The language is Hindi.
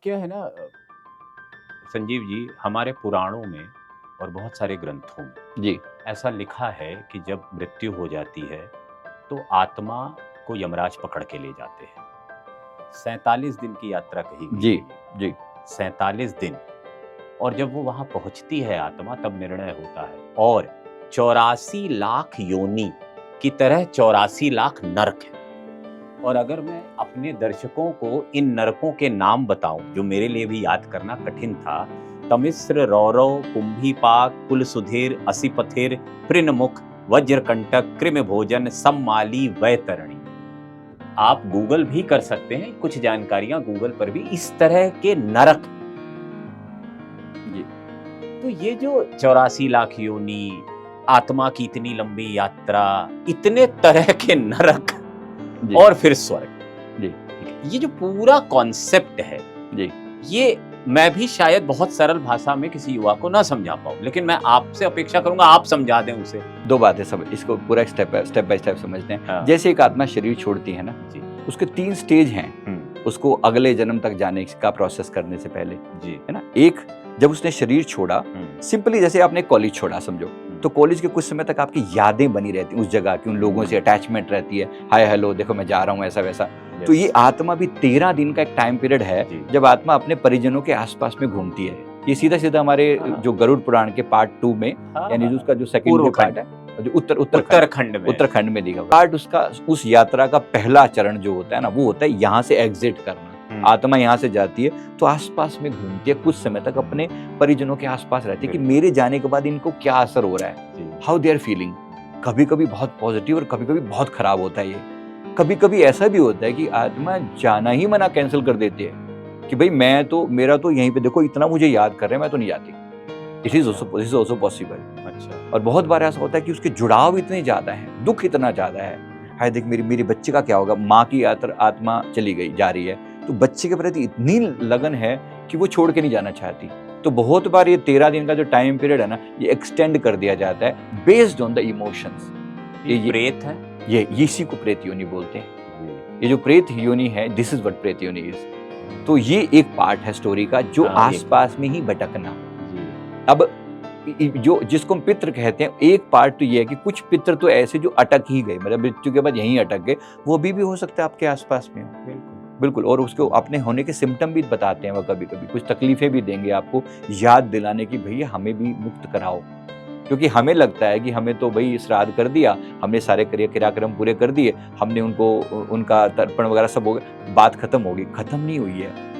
क्या है ना संजीव जी, हमारे पुराणों में और बहुत सारे ग्रंथों में जी, ऐसा लिखा है कि जब मृत्यु हो जाती है तो आत्मा को यमराज पकड़ के ले जाते हैं। 47 दिन की यात्रा कही गई जी, है ये। जी, 47 दिन। और जब वो वहां पहुंचती है आत्मा तब निर्णय होता है। और 84 लाख योनि की तरह 84 लाख नरक है। और अगर मैं अपने दर्शकों को इन नरकों के नाम बताऊं जो मेरे लिए भी याद करना कठिन था। तमिस्र, रौरव, कुंभीपाक, कुलसुधीर, असिपथिर, पृणमुख, वज्रकंटक, कृमभोजन, सम्माली, वैतरणी। आप गूगल भी कर सकते हैं, कुछ जानकारियां गूगल पर भी इस तरह के नरक। जी, तो ये जो 84 लाख योनि, आत्मा की इतनी लंबी यात्रा, इतने तरह के नरक जी, और फिर स्वर्ग। जी, ठीक है? ये जो पूरा कॉन्सेप्ट है, जी, ये मैं भी शायद बहुत सरल भाषा में किसी युवा को ना समझा पाऊं, लेकिन मैं आपसे अपेक्षा करूंगा आप समझा दें उसे। 2 बातें सब इसको पूरा स्टेप बाय स्टेप समझते हैं। हाँ। जैसे एक आत्मा शरीर छोड़ती है ना, जी। उसके 3 स्टेज हैं, हम्म। उसको अगले जन्म तक जाने का प्रोसेस करने से पहले, जी। है ना? एक, जब उसने शरीर छोड़ा, सिंपली जैसे आपने कॉलेज छोड़ा समझो, तो कॉलेज के कुछ समय तक आपकी यादें बनी रहती हैं उस जगह की, उन लोगों से अटैचमेंट रहती है, हाय हेलो देखो मैं जा रहा हूँ ऐसा-वैसा। तो ये आत्मा भी 13 दिन का एक टाइम पीरियड है, जी। जब आत्मा अपने परिजनों के आस-पास में घूमती है। ये सीधा-सीधा हमारे जो गरुड़ पुराण के पार्ट 2 में, यानी जो उसका जो सेकंड जो पार्ट है, जो उत्तराखंड में दिखा हुआ पार्ट, उसका उस यात्रा का पहला चरण जो होता है ना, वो होता है यहाँ से एग्जिट करना। आत्मा यहाँ से जाती है तो आसपास में घूमती है, कुछ समय तक अपने परिजनों के आसपास रहती है कि मेरे जाने के बाद इनको क्या असर हो रहा है, हाउ दे आर फीलिंग। कभी-कभी बहुत पॉजिटिव और कभी-कभी बहुत खराब होता है ये। कभी-कभी ऐसा भी होता है कि आत्मा जाना ही मना कैंसिल कर देती है कि भाई मेरा तो यहीं पे देखो, इतना मुझे याद कर रहे हैं, मैं तो नहीं जाती। It is also possible. अच्छा। और बहुत बार ऐसा होता है कि उसके जुड़ाव इतने ज्यादा है, दुख इतना ज्यादा है, हाय देख मेरे बच्चे का क्या होगा। माँ की आत्मा चली गई, जा रही है, तो बच्चे के प्रति इतनी लगन है कि वो छोड़ के नहीं जाना चाहती। तो बहुत बार ये 13 दिन का जो टाइम पीरियड है ना, ये एक्सटेंड कर दिया जाता है बेस्ड ऑन द इमोशंस। ये प्रेत है, ये इसी को प्रेत योनि बोलते हैं। ये जो प्रेत योनि है, दिस इज व्हाट प्रेत योनि इज। तो ये एक पार्ट है स्टोरी का, जो आसपास में ही भटकना। अब जो जिसको हम पितृ कहते हैं, एक पार्ट तो ये है कि कुछ पितृ तो ऐसे जो अटक ही गए, मतलब मृत्यु के बाद यहीं अटक गए, वो भी हो सकता है आपके आसपास में। बिल्कुल। और उसको अपने होने के सिम्टम भी बताते हैं, वो कभी कभी कुछ तकलीफें भी देंगे आपको, याद दिलाने की भैया हमें भी मुक्त कराओ। क्योंकि हमें लगता है कि हमें तो भाई श्राद्ध कर दिया, हमने सारे क्रियाक्रम पूरे कर दिए, हमने उनको उनका तर्पण वगैरह सब हो गया, बात खत्म होगी। खत्म नहीं हुई है।